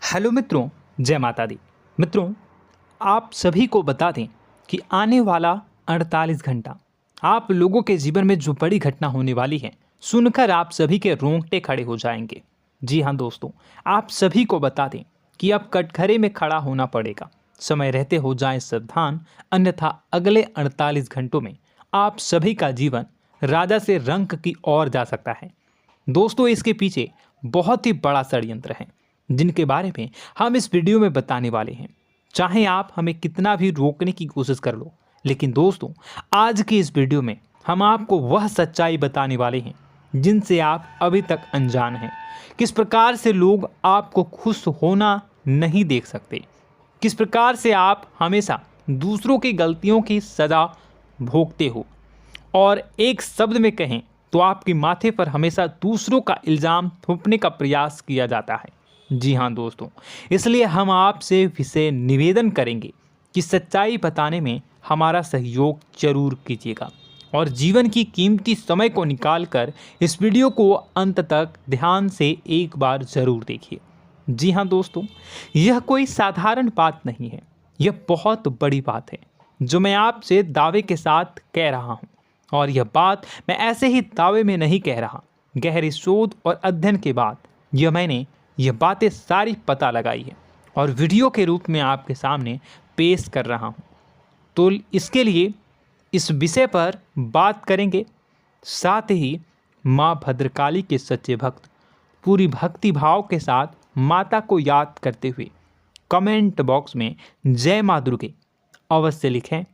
Hello मित्रों, जय माता दी। मित्रों, आप सभी को बता दें कि आने वाला 48 घंटा आप लोगों के जीवन में जो बड़ी घटना होने वाली है, सुनकर आप सभी के रोंगटे खड़े हो जाएंगे। जी हाँ दोस्तों, आप सभी को बता दें कि अब कटघरे में खड़ा होना पड़ेगा। समय रहते हो जाएं सावधान, अन्यथा अगले 48 घंटों में आप सभी का जीवन राजा से रंक की ओर जा सकता है। दोस्तों, इसके पीछे बहुत ही बड़ा षड्यंत्र है जिनके बारे में हम इस वीडियो में बताने वाले हैं। चाहे आप हमें कितना भी रोकने की कोशिश कर लो, लेकिन दोस्तों आज की इस वीडियो में हम आपको वह सच्चाई बताने वाले हैं जिनसे आप अभी तक अनजान हैं। किस प्रकार से लोग आपको खुश होना नहीं देख सकते, किस प्रकार से आप हमेशा दूसरों की गलतियों की सज़ा भोगते हो, और एक शब्द में कहें तो आपके माथे पर हमेशा दूसरों का इल्ज़ाम थोपने का प्रयास किया जाता है। जी हाँ दोस्तों, इसलिए हम आपसे विशेष निवेदन करेंगे कि सच्चाई बताने में हमारा सहयोग जरूर कीजिएगा और जीवन की कीमती समय को निकालकर इस वीडियो को अंत तक ध्यान से एक बार ज़रूर देखिए। जी हाँ दोस्तों, यह कोई साधारण बात नहीं है, यह बहुत बड़ी बात है जो मैं आपसे दावे के साथ कह रहा हूँ। और यह बात मैं ऐसे ही दावे में नहीं कह रहा, गहरी शोध और अध्ययन के बाद मैंने यह बातें सारी पता लगाई है और वीडियो के रूप में आपके सामने पेश कर रहा हूँ। तो इसके लिए इस विषय पर बात करेंगे। साथ ही माँ भद्रकाली के सच्चे भक्त पूरी भक्ति भाव के साथ माता को याद करते हुए कमेंट बॉक्स में जय माँ दुर्गे अवश्य लिखें।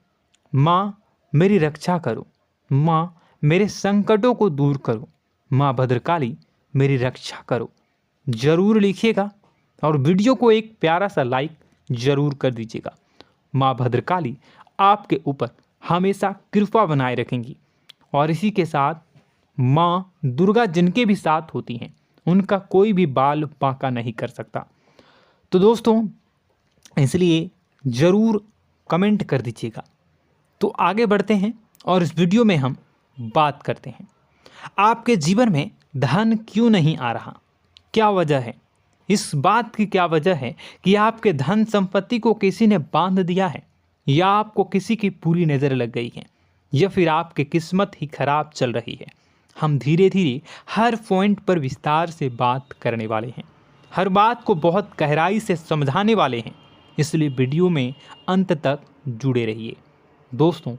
माँ मेरी रक्षा करो, माँ मेरे संकटों को दूर करो, माँ भद्रकाली मेरी रक्षा करो, ज़रूर लिखिएगा और वीडियो को एक प्यारा सा लाइक ज़रूर कर दीजिएगा। माँ भद्रकाली आपके ऊपर हमेशा कृपा बनाए रखेंगी और इसी के साथ माँ दुर्गा जिनके भी साथ होती हैं उनका कोई भी बाल बांका नहीं कर सकता। तो दोस्तों, इसलिए ज़रूर कमेंट कर दीजिएगा। तो आगे बढ़ते हैं और इस वीडियो में हम बात करते हैं, आपके जीवन में धन क्यों नहीं आ रहा, क्या वजह है। इस बात की क्या वजह है कि आपके धन संपत्ति को किसी ने बांध दिया है, या आपको किसी की पूरी नज़र लग गई है, या फिर आपकी किस्मत ही खराब चल रही है। हम धीरे धीरे हर पॉइंट पर विस्तार से बात करने वाले हैं, हर बात को बहुत गहराई से समझाने वाले हैं, इसलिए वीडियो में अंत तक जुड़े रहिए। दोस्तों,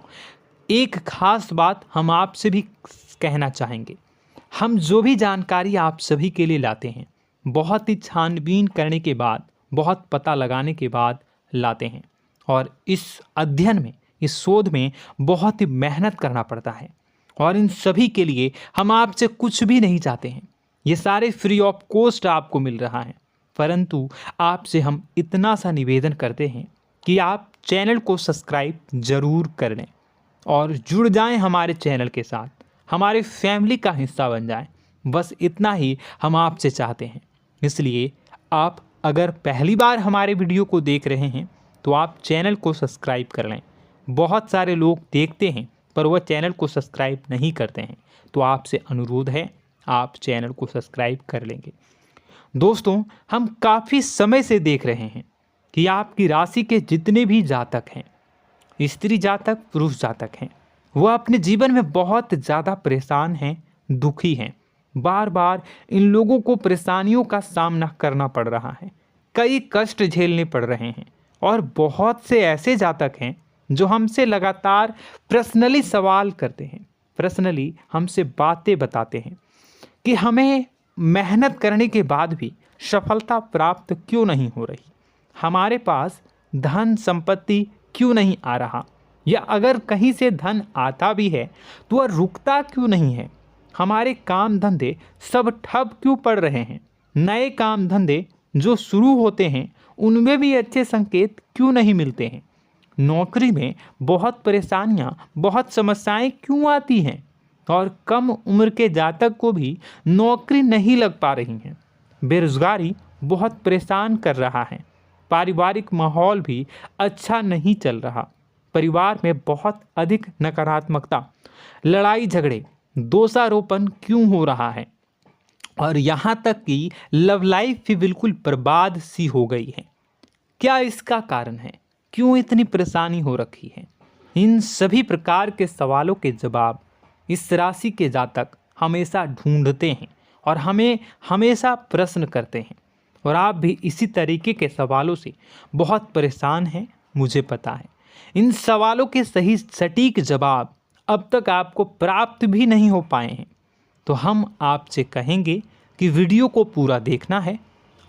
एक खास बात हम आपसे भी कहना चाहेंगे, हम जो भी जानकारी आप सभी के लिए लाते हैं बहुत ही छानबीन करने के बाद, बहुत पता लगाने के बाद लाते हैं, और इस अध्ययन में, इस शोध में बहुत ही मेहनत करना पड़ता है। और इन सभी के लिए हम आपसे कुछ भी नहीं चाहते हैं, ये सारे फ्री ऑफ कॉस्ट आपको मिल रहा है। परंतु आपसे हम इतना सा निवेदन करते हैं कि आप चैनल को सब्सक्राइब ज़रूर कर लें और जुड़ जाएं हमारे चैनल के साथ, हमारे फैमिली का हिस्सा बन जाएं। बस इतना ही हम आपसे चाहते हैं। इसलिए आप अगर पहली बार हमारे वीडियो को देख रहे हैं तो आप चैनल को सब्सक्राइब कर लें। बहुत सारे लोग देखते हैं पर वह चैनल को सब्सक्राइब नहीं करते हैं, तो आपसे अनुरोध है आप चैनल को सब्सक्राइब कर लेंगे। दोस्तों, हम काफ़ी समय से देख रहे हैं कि आपकी राशि के जितने भी जातक हैं, स्त्री जातक पुरुष जातक हैं, वह अपने जीवन में बहुत ज़्यादा परेशान हैं, दुखी हैं। बार बार इन लोगों को परेशानियों का सामना करना पड़ रहा है, कई कष्ट झेलने पड़ रहे हैं। और बहुत से ऐसे जातक हैं जो हमसे लगातार पर्सनली सवाल करते हैं, पर्सनली हमसे बातें बताते हैं कि हमें मेहनत करने के बाद भी सफलता प्राप्त क्यों नहीं हो रही, हमारे पास धन संपत्ति क्यों नहीं आ रहा, या अगर कहीं से धन आता भी है तो वह रुकता क्यों नहीं है, हमारे काम धंधे सब ठप क्यों पड़ रहे हैं, नए काम धंधे जो शुरू होते हैं उनमें भी अच्छे संकेत क्यों नहीं मिलते हैं, नौकरी में बहुत परेशानियां, बहुत समस्याएं क्यों आती हैं, और कम उम्र के जातक को भी नौकरी नहीं लग पा रही हैं, बेरोजगारी बहुत परेशान कर रहा है, पारिवारिक माहौल भी अच्छा नहीं चल रहा, परिवार में बहुत अधिक नकारात्मकता, लड़ाई झगड़े, दोषारोपण क्यों हो रहा है, और यहाँ तक कि लव लाइफ भी बिल्कुल बर्बाद सी हो गई है। क्या इसका कारण है? क्यों इतनी परेशानी हो रखी है? इन सभी प्रकार के सवालों के जवाब इस राशि के जातक हमेशा ढूंढते हैं और हमें हमेशा प्रश्न करते हैं। और आप भी इसी तरीके के सवालों से बहुत परेशान हैं, मुझे पता है। इन सवालों के सही सटीक जवाब अब तक आपको प्राप्त भी नहीं हो पाए हैं। तो हम आपसे कहेंगे कि वीडियो को पूरा देखना है।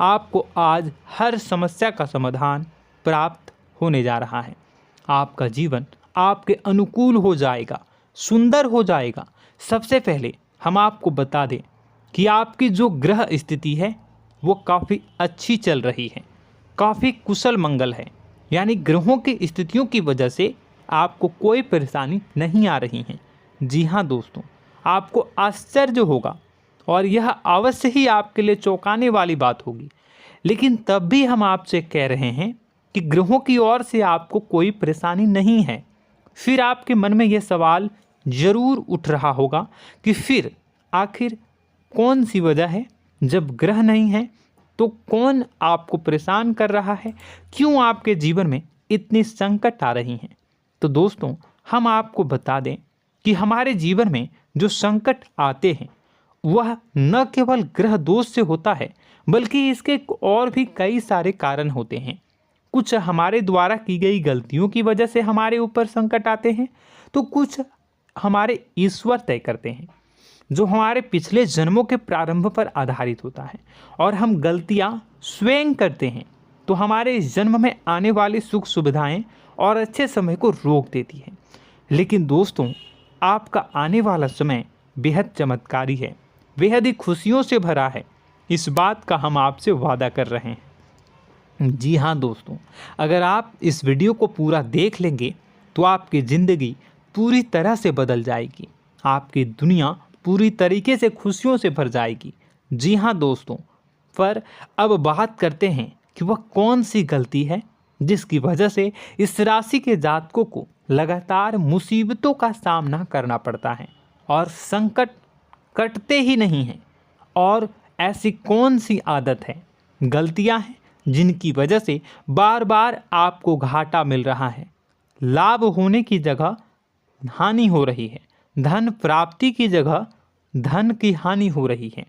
आपको आज हर समस्या का समाधान प्राप्त होने जा रहा है। आपका जीवन आपके अनुकूल हो जाएगा, सुंदर हो जाएगा। सबसे पहले हम आपको बता दें कि आपकी जो ग्रह स्थिति है वो काफ़ी अच्छी चल रही है, काफ़ी कुशल मंगल है। यानी ग्रहों की स्थितियों की वजह से आपको कोई परेशानी नहीं आ रही है। जी हाँ दोस्तों, आपको आश्चर्य होगा और यह अवश्य ही आपके लिए चौंकाने वाली बात होगी। लेकिन तब भी हम आपसे कह रहे हैं कि ग्रहों की ओर से आपको कोई परेशानी नहीं है। फिर आपके मन में यह सवाल जरूर उठ रहा होगा कि फिर आखिर कौन सी वजह है? जब ग्रह नहीं है तो कौन आपको परेशान कर रहा है? क्यों आपके जीवन में इतनी संकट आ रही हैं? तो दोस्तों, हम आपको बता दें कि हमारे जीवन में जो संकट आते हैं वह न केवल ग्रह दोष से होता है, बल्कि इसके और भी कई सारे कारण होते हैं। कुछ हमारे द्वारा की गई गलतियों की वजह से हमारे ऊपर संकट आते हैं, तो कुछ हमारे ईश्वर तय करते हैं, जो हमारे पिछले जन्मों के प्रारंभ पर आधारित होता है। और हम गलतियां स्वयं करते हैं तो हमारे इस जन्म में आने वाली सुख सुविधाएं और अच्छे समय को रोक देती है। लेकिन दोस्तों, आपका आने वाला समय बेहद चमत्कारी है, बेहद ही खुशियों से भरा है। इस बात का हम आपसे वादा कर रहे हैं। जी हाँ दोस्तों, अगर आप इस वीडियो को पूरा देख लेंगे तो आपकी ज़िंदगी पूरी तरह से बदल जाएगी, आपकी दुनिया पूरी तरीके से खुशियों से भर जाएगी। जी हाँ दोस्तों, पर अब बात करते हैं कि वह कौन सी गलती है जिसकी वजह से इस राशि के जातकों को लगातार मुसीबतों का सामना करना पड़ता है और संकट कटते ही नहीं हैं। और ऐसी कौन सी आदत है, गलतियां हैं जिनकी वजह से बार बार आपको घाटा मिल रहा है, लाभ होने की जगह हानि हो रही है, धन प्राप्ति की जगह धन की हानि हो रही है,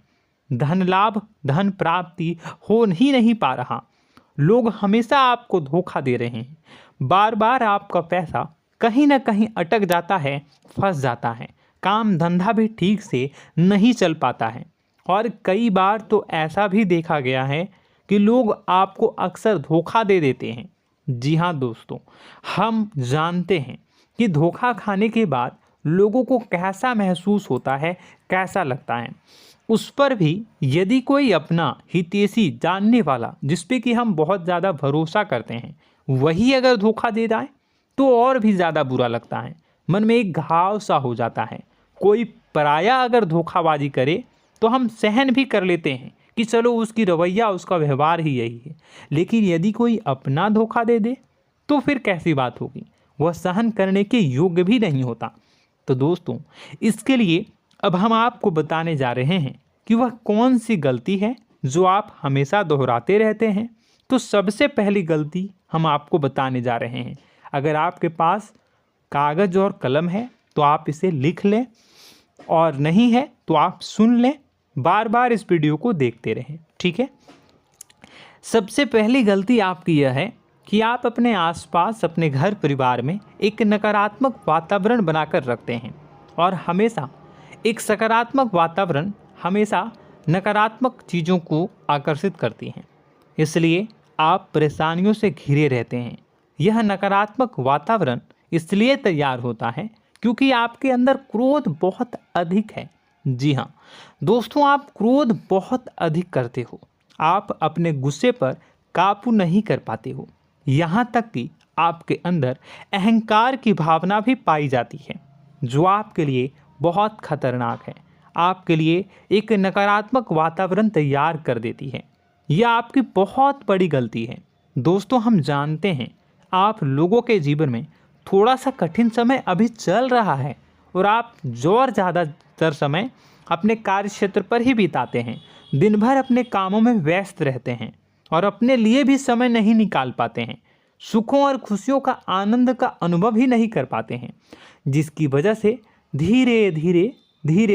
धन लाभ धन प्राप्ति हो ही नहीं पा रहा, लोग हमेशा आपको धोखा दे रहे हैं, बार बार आपका पैसा कहीं ना कहीं अटक जाता है, फंस जाता है, काम धंधा भी ठीक से नहीं चल पाता है। और कई बार तो ऐसा भी देखा गया है कि लोग आपको अक्सर धोखा दे देते हैं। जी हाँ दोस्तों, हम जानते हैं कि धोखा खाने के बाद लोगों को कैसा महसूस होता है, कैसा लगता है। उस पर भी यदि कोई अपना हितैषी जानने वाला, जिस पे कि हम बहुत ज़्यादा भरोसा करते हैं, वही अगर धोखा दे जाए तो और भी ज़्यादा बुरा लगता है, मन में एक घाव सा हो जाता है। कोई पराया अगर धोखाबाजी करे तो हम सहन भी कर लेते हैं कि चलो उसकी रवैया, उसका व्यवहार ही यही है। लेकिन यदि कोई अपना धोखा दे दे तो फिर कैसी बात होगी, वह सहन करने के योग्य भी नहीं होता। तो दोस्तों, इसके लिए अब हम आपको बताने जा रहे हैं कि वह कौन सी गलती है जो आप हमेशा दोहराते रहते हैं। तो सबसे पहली गलती हम आपको बताने जा रहे हैं। अगर आपके पास कागज़ और कलम है तो आप इसे लिख लें, और नहीं है तो आप सुन लें, बार बार इस वीडियो को देखते रहें, ठीक है। सबसे पहली गलती आपकी यह है कि आप अपने आसपास, अपने घर परिवार में एक नकारात्मक वातावरण बनाकर रखते हैं। और हमेशा एक सकारात्मक वातावरण हमेशा नकारात्मक चीज़ों को आकर्षित करती हैं, इसलिए आप परेशानियों से घिरे रहते हैं। यह नकारात्मक वातावरण इसलिए तैयार होता है क्योंकि आपके अंदर क्रोध बहुत अधिक है। जी हाँ दोस्तों, आप क्रोध बहुत अधिक करते हो, आप अपने गुस्से पर काबू नहीं कर पाते हो, यहाँ तक कि आपके अंदर अहंकार की भावना भी पाई जाती है, जो आपके लिए बहुत खतरनाक है, आपके लिए एक नकारात्मक वातावरण तैयार कर देती है। यह आपकी बहुत बड़ी गलती है। दोस्तों, हम जानते हैं आप लोगों के जीवन में थोड़ा सा कठिन समय अभी चल रहा है और आप और ज़्यादा अधिकतर समय अपने कार्य क्षेत्र पर ही बिताते हैं, दिन भर अपने कामों में व्यस्त रहते हैं और अपने लिए भी समय नहीं निकाल पाते हैं, सुखों और खुशियों का आनंद का अनुभव ही नहीं कर पाते हैं, जिसकी वजह से धीरे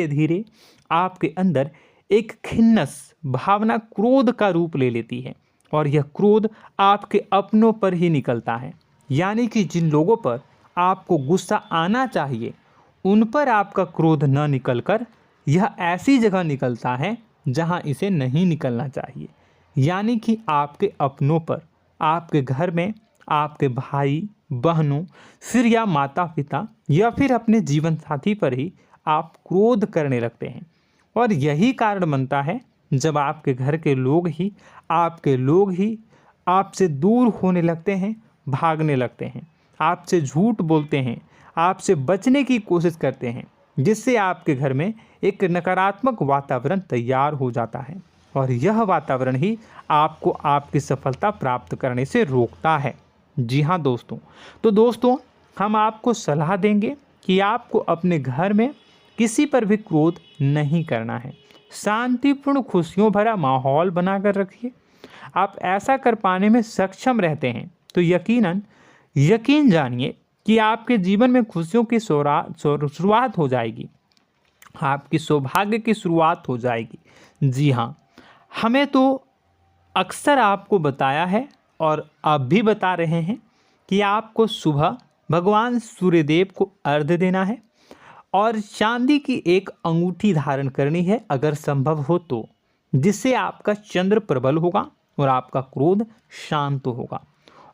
धीरे आपके अंदर एक खिन्नस भावना क्रोध का रूप ले लेती है और यह क्रोध आपके अपनों पर ही निकलता है। यानी कि जिन लोगों पर आपको गुस्सा आना चाहिए उन पर आपका क्रोध न निकलकर यह ऐसी जगह निकलता है जहां इसे नहीं निकलना चाहिए। यानी कि आपके अपनों पर, आपके घर में आपके भाई बहनों, फिर या माता पिता या फिर अपने जीवन साथी पर ही आप क्रोध करने लगते हैं। और यही कारण बनता है जब आपके घर के लोग ही आपसे दूर होने लगते हैं, भागने लगते हैं, आपसे झूठ बोलते हैं, आपसे बचने की कोशिश करते हैं, जिससे आपके घर में एक नकारात्मक वातावरण तैयार हो जाता है और यह वातावरण ही आपको आपकी सफलता प्राप्त करने से रोकता है। जी हाँ दोस्तों, तो दोस्तों हम आपको सलाह देंगे कि आपको अपने घर में किसी पर भी क्रोध नहीं करना है। शांतिपूर्ण खुशियों भरा माहौल बनाकर रखिए। आप ऐसा कर पाने में सक्षम रहते हैं तो यकीन जानिए कि आपके जीवन में खुशियों की शुरुआत हो जाएगी, आपकी सौभाग्य की शुरुआत हो जाएगी। जी हाँ, हमें तो अक्सर आपको बताया है और अब भी बता रहे हैं कि आपको सुबह भगवान सूर्यदेव को अर्घ्य देना है और चांदी की एक अंगूठी धारण करनी है अगर संभव हो तो, जिससे आपका चंद्र प्रबल होगा और आपका क्रोध शांत होगा।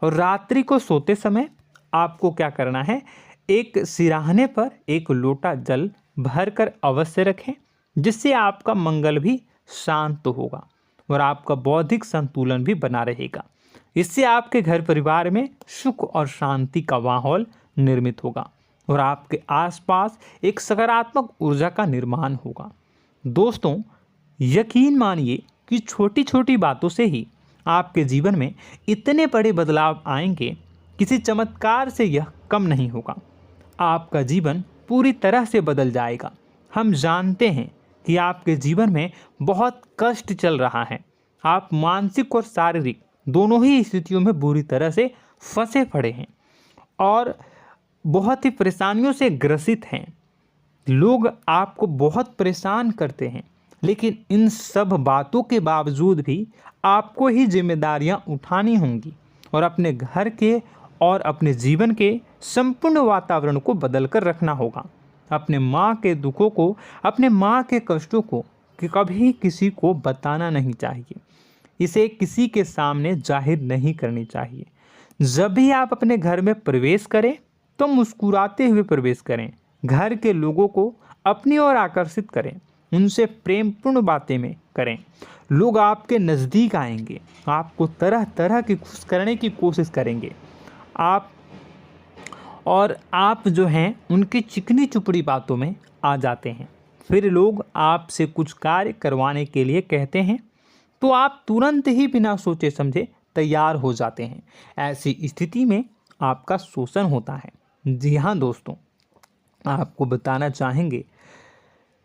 और रात्रि को सोते समय आपको क्या करना है, एक सिराहने पर एक लोटा जल भरकर अवश्य रखें, जिससे आपका मंगल भी शांत होगा और आपका बौद्धिक संतुलन भी बना रहेगा। इससे आपके घर परिवार में सुख और शांति का माहौल निर्मित होगा और आपके आसपास एक सकारात्मक ऊर्जा का निर्माण होगा। दोस्तों यकीन मानिए कि छोटी छोटी बातों से ही आपके जीवन में इतने बड़े बदलाव आएंगे, किसी चमत्कार से यह कम नहीं होगा। आपका जीवन पूरी तरह से बदल जाएगा। हम जानते हैं कि आपके जीवन में बहुत कष्ट चल रहा है, आप मानसिक और शारीरिक दोनों ही स्थितियों में बुरी तरह से फंसे पड़े हैं और बहुत ही परेशानियों से ग्रसित हैं। लोग आपको बहुत परेशान करते हैं, लेकिन इन सब बातों के बावजूद भी आपको ही जिम्मेदारियां उठानी होंगी और अपने घर के और अपने जीवन के संपूर्ण वातावरण को बदल कर रखना होगा। अपने माँ के दुखों को, अपने माँ के कष्टों को कभी किसी को बताना नहीं चाहिए, इसे किसी के सामने जाहिर नहीं करनी चाहिए। जब भी आप अपने घर में प्रवेश करें तो मुस्कुराते हुए प्रवेश करें, घर के लोगों को अपनी ओर आकर्षित करें, उनसे प्रेमपूर्ण बातें में करें। लोग आपके नज़दीक आएंगे, आपको तरह तरह की खुश करने की कोशिश करेंगे। आप जो हैं उनकी चिकनी चुपड़ी बातों में आ जाते हैं। फिर लोग आपसे कुछ कार्य करवाने के लिए कहते हैं तो आप तुरंत ही बिना सोचे समझे तैयार हो जाते हैं। ऐसी स्थिति में आपका शोषण होता है। जी हाँ दोस्तों, आपको बताना चाहेंगे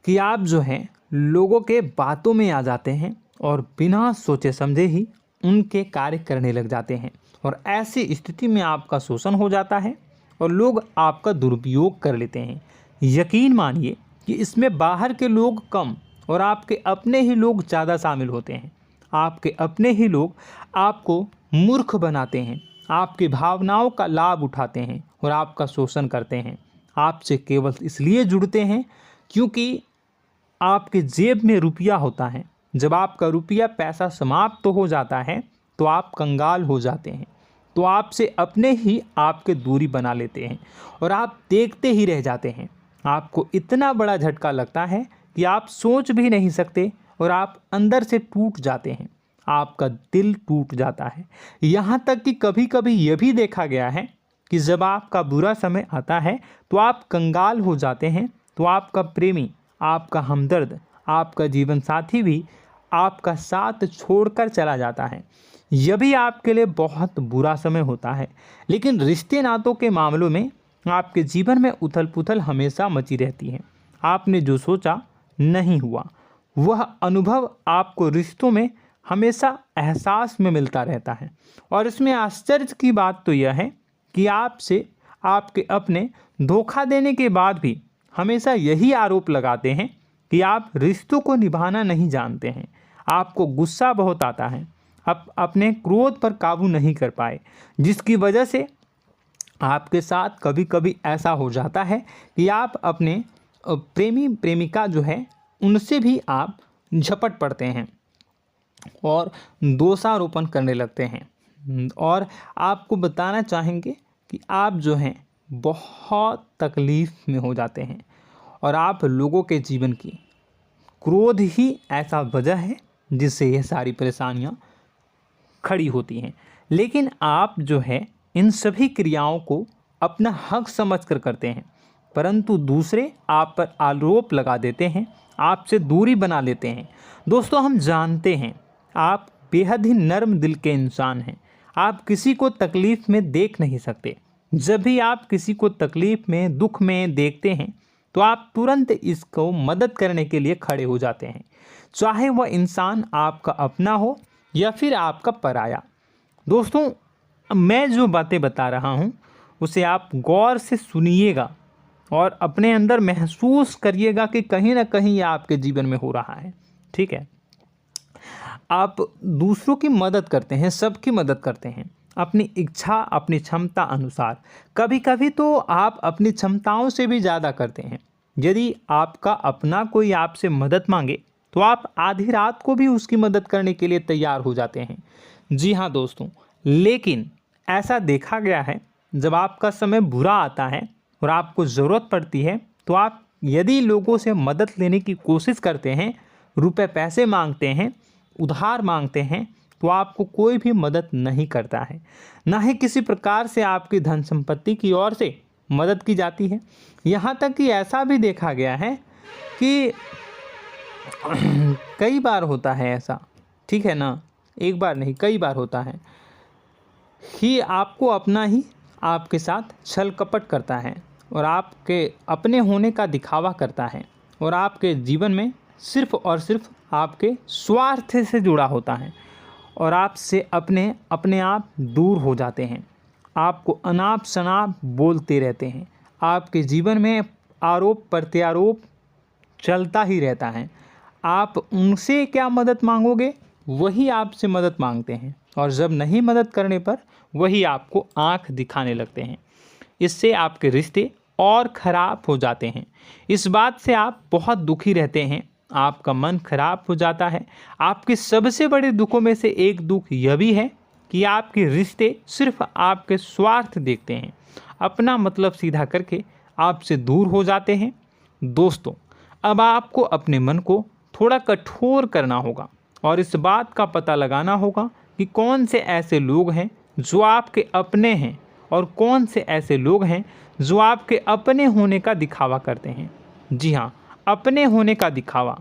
कि आप जो हैं लोगों के बातों में आ जाते हैं और बिना सोचे समझे ही उनके कार्य करने लग जाते हैं और ऐसी स्थिति में आपका शोषण हो जाता है और लोग आपका दुरुपयोग कर लेते हैं। यकीन मानिए कि इसमें बाहर के लोग कम और आपके अपने ही लोग ज़्यादा शामिल होते हैं। आपके अपने ही लोग आपको मूर्ख बनाते हैं, आपकी भावनाओं का लाभ उठाते हैं और आपका शोषण करते हैं। आपसे केवल इसलिए जुड़ते हैं क्योंकि आपके जेब में रुपया होता है। जब आपका रुपया पैसा समाप्त हो जाता है तो आप कंगाल हो जाते हैं, तो आपसे अपने ही आपके दूरी बना लेते हैं और आप देखते ही रह जाते हैं। आपको इतना बड़ा झटका लगता है कि आप सोच भी नहीं सकते और आप अंदर से टूट जाते हैं, आपका दिल टूट जाता है। यहाँ तक कि कभी कभी यह भी देखा गया है कि जब आपका बुरा समय आता है तो आप कंगाल हो जाते हैं, तो आपका प्रेमी, आपका हमदर्द, आपका जीवन साथी भी आपका साथ छोड़कर चला जाता है। यह भी आपके लिए बहुत बुरा समय होता है। लेकिन रिश्ते नातों के मामलों में आपके जीवन में उथल पुथल हमेशा मची रहती है। आपने जो सोचा नहीं हुआ। वह अनुभव आपको रिश्तों में हमेशा एहसास में मिलता रहता है। और इसमें आश्चर्य की बात तो यह है कि आपसे आपके अपने धोखा देने के बाद भी हमेशा यही आरोप लगाते हैं कि आप रिश्तों को निभाना नहीं जानते हैं। आपको गुस्सा बहुत आता है, आप अपने क्रोध पर काबू नहीं कर पाए, जिसकी वजह से आपके साथ कभी कभी ऐसा हो जाता है कि आप अपने प्रेमी प्रेमिका जो है उनसे भी आप झपट पड़ते हैं और दोषारोपण करने लगते हैं। और आपको बताना चाहेंगे कि आप जो हैं बहुत तकलीफ़ में हो जाते हैं और आप लोगों के जीवन की क्रोध ही ऐसा वजह है जिससे यह सारी परेशानियां खड़ी होती हैं। लेकिन आप जो है इन सभी क्रियाओं को अपना हक समझकर करते हैं, परंतु दूसरे आप पर आरोप लगा देते हैं, आपसे दूरी बना लेते हैं। दोस्तों, हम जानते हैं आप बेहद ही नर्म दिल के इंसान हैं। आप किसी को तकलीफ़ में देख नहीं सकते। जब भी आप किसी को तकलीफ़ में, दुख में देखते हैं तो आप तुरंत इसको मदद करने के लिए खड़े हो जाते हैं, चाहे वह इंसान आपका अपना हो या फिर आपका पराया। दोस्तों, मैं जो बातें बता रहा हूँ उसे आप गौर से सुनिएगा और अपने अंदर महसूस करिएगा कि कहीं ना कहीं यह आपके जीवन में हो रहा है। ठीक है, आप दूसरों की मदद करते हैं, सबकी मदद करते हैं अपनी इच्छा, अपनी क्षमता अनुसार। कभी कभी तो आप अपनी क्षमताओं से भी ज़्यादा करते हैं। यदि आपका अपना कोई आपसे मदद मांगे तो आप आधी रात को भी उसकी मदद करने के लिए तैयार हो जाते हैं। जी हाँ दोस्तों, लेकिन ऐसा देखा गया है जब आपका समय बुरा आता है और आपको ज़रूरत पड़ती है तो आप यदि लोगों से मदद लेने की कोशिश करते हैं, रुपए पैसे मांगते हैं, उधार मांगते हैं, तो आपको कोई भी मदद नहीं करता है। ना ही किसी प्रकार से आपकी धन संपत्ति की ओर से मदद की जाती है। यहाँ तक कि ऐसा भी देखा गया है कि कई बार होता है ऐसा, ठीक है ना, एक बार नहीं कई बार होता है कि आपको अपना ही आपके साथ छल कपट करता है और आपके अपने होने का दिखावा करता है और आपके जीवन में सिर्फ और सिर्फ आपके स्वार्थ से जुड़ा होता है और आपसे अपने आप दूर हो जाते हैं। आपको अनाप शनाप बोलते रहते हैं। आपके जीवन में आरोप प्रत्यारोप चलता ही रहता है। आप उनसे क्या मदद मांगोगे, वही आपसे मदद मांगते हैं और जब नहीं मदद करने पर वही आपको आंख दिखाने लगते हैं। इससे आपके रिश्ते और ख़राब हो जाते हैं। इस बात से आप बहुत दुखी रहते हैं, आपका मन खराब हो जाता है। आपके सबसे बड़े दुखों में से एक दुख यह भी है कि आपके रिश्ते सिर्फ आपके स्वार्थ देखते हैं, अपना मतलब सीधा करके आपसे दूर हो जाते हैं। दोस्तों, अब आपको अपने मन को थोड़ा कठोर करना होगा और इस बात का पता लगाना होगा कि कौन से ऐसे लोग हैं जो आपके अपने हैं और कौन से ऐसे लोग हैं जो आपके अपने होने का दिखावा करते हैं। जी हाँ, अपने होने का दिखावा,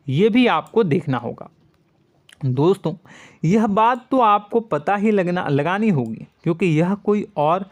ये भी आपको देखना होगा। दोस्तों, यह बात तो आपको पता ही लगानी होगी, क्योंकि यह कोई और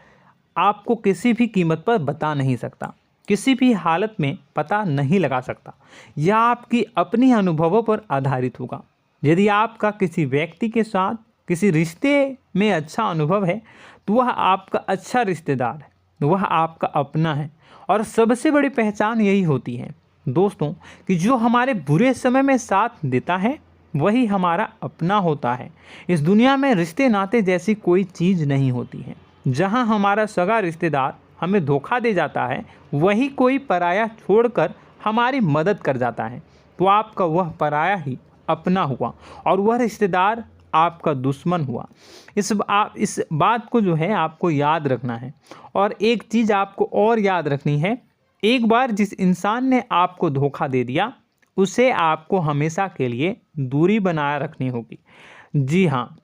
आपको किसी भी कीमत पर बता नहीं सकता, किसी भी हालत में पता नहीं लगा सकता। यह आपकी अपनी अनुभवों पर आधारित होगा। यदि आपका किसी व्यक्ति के साथ किसी रिश्ते में अच्छा अनुभव है तो वह आपका अच्छा रिश्तेदार है, वह आपका अपना है। और सबसे बड़ी पहचान यही होती है दोस्तों कि जो हमारे बुरे समय में साथ देता है वही हमारा अपना होता है। इस दुनिया में रिश्ते नाते जैसी कोई चीज़ नहीं होती है। जहां हमारा सगा रिश्तेदार हमें धोखा दे जाता है, वही कोई पराया छोड़कर हमारी मदद कर जाता है, तो आपका वह पराया ही अपना हुआ और वह रिश्तेदार आपका दुश्मन हुआ। इस बात को जो है आपको याद रखना है। और एक चीज़ आपको और याद रखनी है, एक बार जिस इंसान ने आपको धोखा दे दिया उसे आपको हमेशा के लिए दूरी बनाए रखनी होगी। जी हाँ,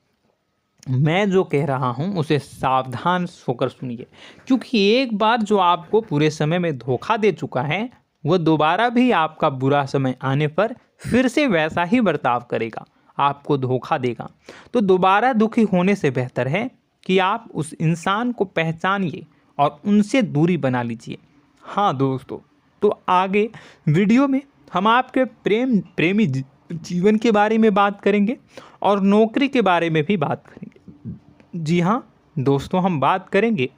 मैं जो कह रहा हूँ उसे सावधान होकर सुनिए, क्योंकि एक बार जो आपको पूरे समय में धोखा दे चुका है वह दोबारा भी आपका बुरा समय आने पर फिर से वैसा ही बर्ताव करेगा, आपको धोखा देगा। तो दोबारा दुखी होने से बेहतर है कि आप उस इंसान को पहचानिए और उनसे दूरी बना लीजिए। हाँ दोस्तों, तो आगे वीडियो में हम आपके प्रेमी जीवन के बारे में बात करेंगे और नौकरी के बारे में भी बात करेंगे। जी हाँ दोस्तों, हम बात करेंगे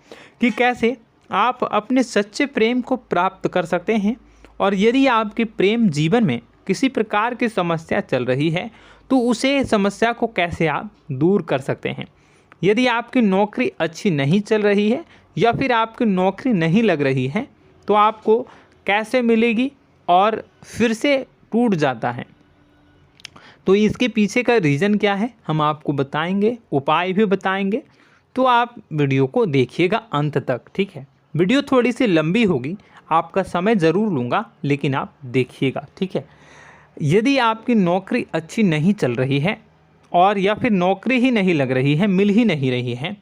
कि कैसे आप अपने सच्चे प्रेम को प्राप्त कर सकते हैं, और यदि आपके प्रेम जीवन में किसी प्रकार की समस्या चल रही है तो उसे समस्या को कैसे आप दूर कर सकते हैं। यदि आपकी नौकरी अच्छी नहीं चल रही है या फिर आपकी नौकरी नहीं लग रही है तो आपको कैसे मिलेगी और फिर से टूट जाता है, तो इसके पीछे का रीज़न क्या है हम आपको बताएंगे, उपाय भी बताएंगे। तो आप वीडियो को देखिएगा अंत तक, ठीक है। वीडियो थोड़ी सी लंबी होगी, आपका समय ज़रूर लूँगा, लेकिन आप देखिएगा, ठीक है। यदि आपकी नौकरी अच्छी नहीं चल रही है और या फिर नौकरी ही नहीं लग रही है, मिल ही नहीं रही है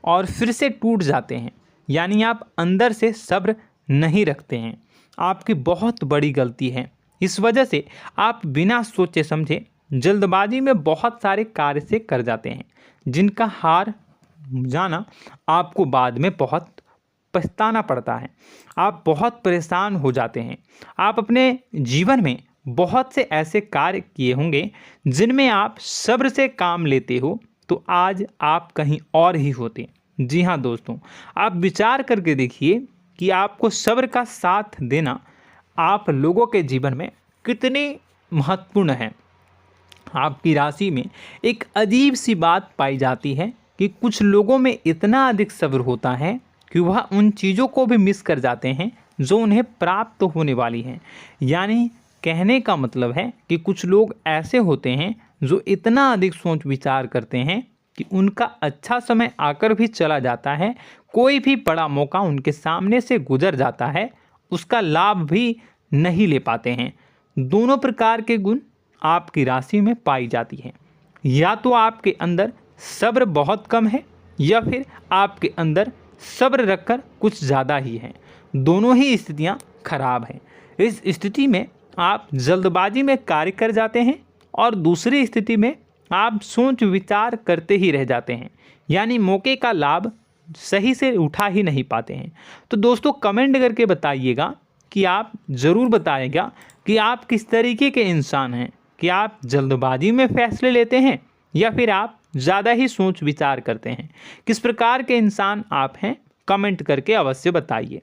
और फिर से टूट जाते हैं, यानी आप अंदर से सब्र नहीं रखते हैं, आपकी बहुत बड़ी गलती है। इस वजह से आप बिना सोचे समझे जल्दबाजी में बहुत सारे कार्य से कर जाते हैं, जिनका हार जाना आपको बाद में बहुत पछताना पड़ता है। आप बहुत परेशान हो जाते हैं। आप अपने जीवन में बहुत से ऐसे कार्य किए होंगे जिनमें आप सब्र से काम लेते हो, तो आज आप कहीं और ही होते। जी हाँ दोस्तों, आप विचार करके देखिए कि आपको सब्र का साथ देना आप लोगों के जीवन में कितने महत्वपूर्ण है। आपकी राशि में एक अजीब सी बात पाई जाती है कि कुछ लोगों में इतना अधिक सब्र होता है कि वह उन चीज़ों को भी मिस कर जाते हैं जो उन्हें प्राप्त होने वाली हैं। यानी कहने का मतलब है कि कुछ लोग ऐसे होते हैं जो इतना अधिक सोच विचार करते हैं कि उनका अच्छा समय आकर भी चला जाता है, कोई भी बड़ा मौका उनके सामने से गुजर जाता है, उसका लाभ भी नहीं ले पाते हैं। दोनों प्रकार के गुण आपकी राशि में पाई जाती हैं। या तो आपके अंदर सब्र बहुत कम है या फिर आपके अंदर सब्र रखकर कुछ ज़्यादा ही है। दोनों ही स्थितियाँ खराब हैं। इस स्थिति में आप जल्दबाजी में कार्य कर जाते हैं और दूसरी स्थिति में आप सोच विचार करते ही रह जाते हैं, यानी मौके का लाभ सही से उठा ही नहीं पाते हैं। तो दोस्तों कमेंट करके बताइएगा कि आप ज़रूर बताइएगा कि आप किस तरीके के इंसान हैं, कि आप जल्दबाजी में फैसले लेते हैं या फिर आप ज़्यादा ही सोच विचार करते हैं। किस प्रकार के इंसान आप हैं, कमेंट करके अवश्य बताइए।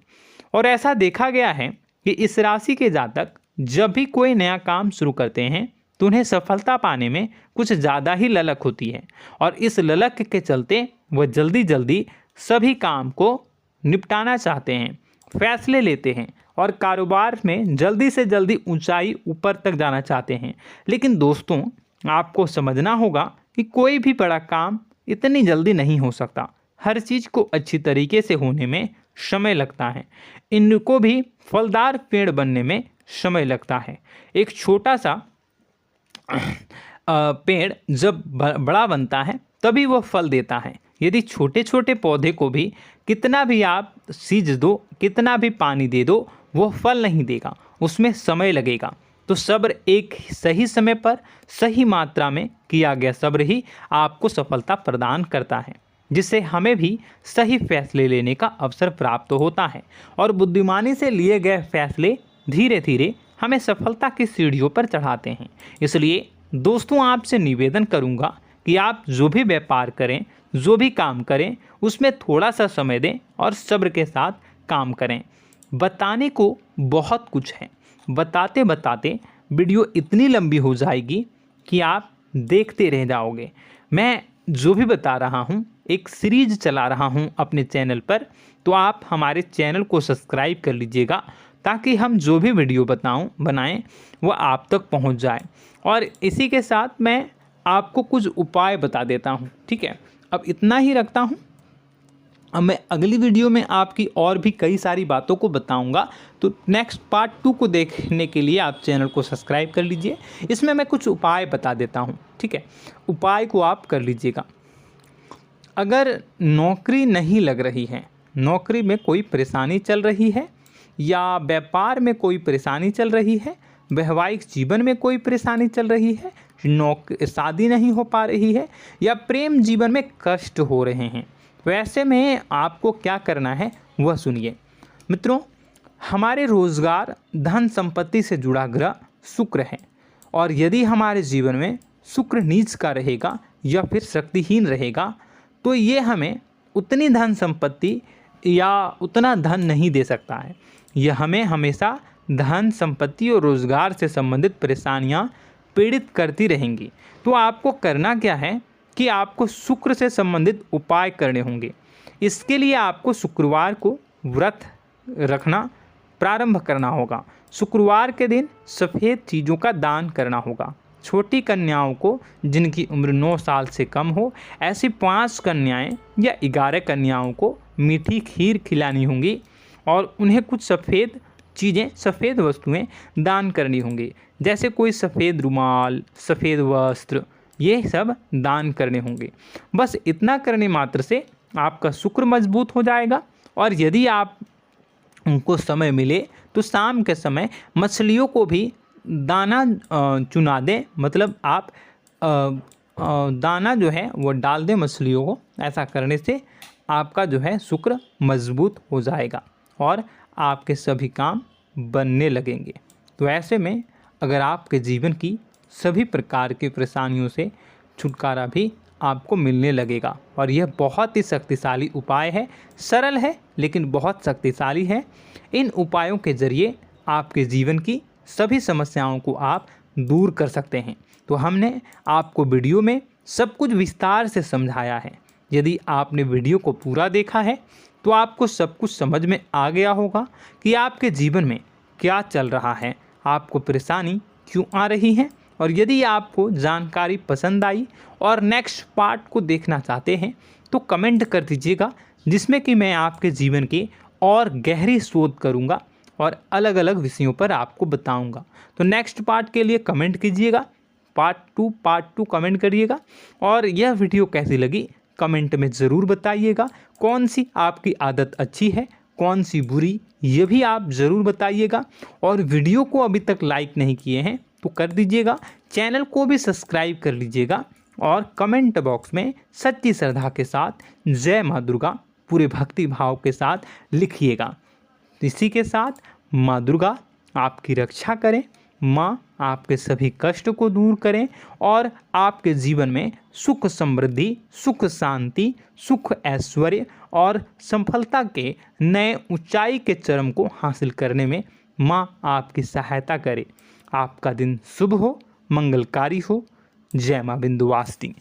और ऐसा देखा गया है कि इस राशि के जातक जब भी कोई नया काम शुरू करते हैं तो उन्हें सफलता पाने में कुछ ज़्यादा ही ललक होती है, और इस ललक के चलते वह जल्दी जल्दी सभी काम को निपटाना चाहते हैं, फैसले लेते हैं और कारोबार में जल्दी से जल्दी ऊंचाई ऊपर तक जाना चाहते हैं। लेकिन दोस्तों आपको समझना होगा कि कोई भी बड़ा काम इतनी जल्दी नहीं हो सकता। हर चीज़ को अच्छी तरीके से होने में समय लगता है। इनको भी फलदार पेड़ बनने में समय लगता है। एक छोटा सा पेड़ जब बड़ा बनता है तभी वह फल देता है। यदि छोटे छोटे पौधे को भी कितना भी आप सींच दो, कितना भी पानी दे दो, वो फल नहीं देगा, उसमें समय लगेगा। तो सब्र एक सही समय पर सही मात्रा में किया गया सब्र ही आपको सफलता प्रदान करता है, जिससे हमें भी सही फैसले लेने का अवसर प्राप्त होता है। और बुद्धिमानी से लिए गए फैसले धीरे धीरे हमें सफलता की सीढ़ियों पर चढ़ाते हैं। इसलिए दोस्तों आपसे निवेदन करूंगा कि आप जो भी व्यापार करें, जो भी काम करें, उसमें थोड़ा सा समय दें और सब्र के साथ काम करें। बताने को बहुत कुछ है, बताते बताते वीडियो इतनी लंबी हो जाएगी कि आप देखते रह जाओगे। मैं जो भी बता रहा हूँ एक सीरीज चला रहा हूँ अपने चैनल पर, तो आप हमारे चैनल को सब्सक्राइब कर लीजिएगा ताकि हम जो भी वीडियो बनाएं वो आप तक पहुँच जाए। और इसी के साथ मैं आपको कुछ उपाय बता देता हूँ, ठीक है। अब इतना ही रखता हूँ। अब मैं अगली वीडियो में आपकी और भी कई सारी बातों को बताऊंगा। तो नेक्स्ट पार्ट 2 को देखने के लिए आप चैनल को सब्सक्राइब कर लीजिए। इसमें मैं कुछ उपाय बता देता हूं, ठीक है। उपाय को आप कर लीजिएगा। अगर नौकरी नहीं लग रही है, नौकरी में कोई परेशानी चल रही है, या व्यापार में कोई परेशानी चल रही है, वैवाहिक जीवन में कोई परेशानी चल रही है, शादी नहीं हो पा रही है, या प्रेम जीवन में कष्ट हो रहे हैं, वैसे में आपको क्या करना है वह सुनिए। मित्रों, हमारे रोजगार धन संपत्ति से जुड़ा ग्रह शुक्र है, और यदि हमारे जीवन में शुक्र नीच का रहेगा या फिर शक्तिहीन रहेगा तो ये हमें उतनी धन संपत्ति या उतना धन नहीं दे सकता है। यह हमें हमेशा धन संपत्ति और रोजगार से संबंधित परेशानियां पीड़ित करती रहेंगी। तो आपको करना क्या है कि आपको शुक्र से संबंधित उपाय करने होंगे। इसके लिए आपको शुक्रवार को व्रत रखना प्रारंभ करना होगा। शुक्रवार के दिन सफ़ेद चीज़ों का दान करना होगा। छोटी कन्याओं को जिनकी उम्र 9 साल से कम हो, ऐसी 5 कन्याएं या 11 कन्याओं को मीठी खीर खिलानी होंगी और उन्हें कुछ सफ़ेद चीज़ें, सफ़ेद वस्तुएं दान करनी होंगी, जैसे कोई सफ़ेद रुमाल, सफ़ेद वस्त्र, ये सब दान करने होंगे। बस इतना करने मात्र से आपका शुक्र मजबूत हो जाएगा। और यदि आप उनको समय मिले तो शाम के समय मछलियों को भी दाना चुना दें, मतलब आप दाना जो है वो डाल दें मछलियों को। ऐसा करने से आपका जो है शुक्र मजबूत हो जाएगा और आपके सभी काम बनने लगेंगे। तो ऐसे में अगर आपके जीवन की सभी प्रकार की परेशानियों से छुटकारा भी आपको मिलने लगेगा। और यह बहुत ही शक्तिशाली उपाय है, सरल है लेकिन बहुत शक्तिशाली है। इन उपायों के ज़रिए आपके जीवन की सभी समस्याओं को आप दूर कर सकते हैं। तो हमने आपको वीडियो में सब कुछ विस्तार से समझाया है। यदि आपने वीडियो को पूरा देखा है तो आपको सब कुछ समझ में आ गया होगा कि आपके जीवन में क्या चल रहा है, आपको परेशानी क्यों आ रही है। और यदि आपको जानकारी पसंद आई और नेक्स्ट पार्ट को देखना चाहते हैं तो कमेंट कर दीजिएगा, जिसमें कि मैं आपके जीवन की और गहरी शोध करूंगा और अलग अलग विषयों पर आपको बताऊंगा। तो नेक्स्ट पार्ट के लिए कमेंट कीजिएगा, पार्ट टू कमेंट करिएगा। और यह वीडियो कैसी लगी कमेंट में ज़रूर बताइएगा। कौन सी आपकी आदत अच्छी है, कौन सी बुरी, ये भी आप ज़रूर बताइएगा। और वीडियो को अभी तक लाइक नहीं किए हैं तो कर दीजिएगा, चैनल को भी सब्सक्राइब कर लीजिएगा और कमेंट बॉक्स में सच्ची श्रद्धा के साथ जय माँ दुर्गा पूरे भक्ति भाव के साथ लिखिएगा। इसी के साथ माँ दुर्गा आपकी रक्षा करें, माँ आपके सभी कष्ट को दूर करें और आपके जीवन में सुख समृद्धि, सुख शांति, सुख ऐश्वर्य और सफलता के नए ऊंचाई के चरम को हासिल करने में माँ आपकी सहायता करे। आपका दिन शुभ हो, मंगलकारी हो। जय माँ विंध्यवासिनी।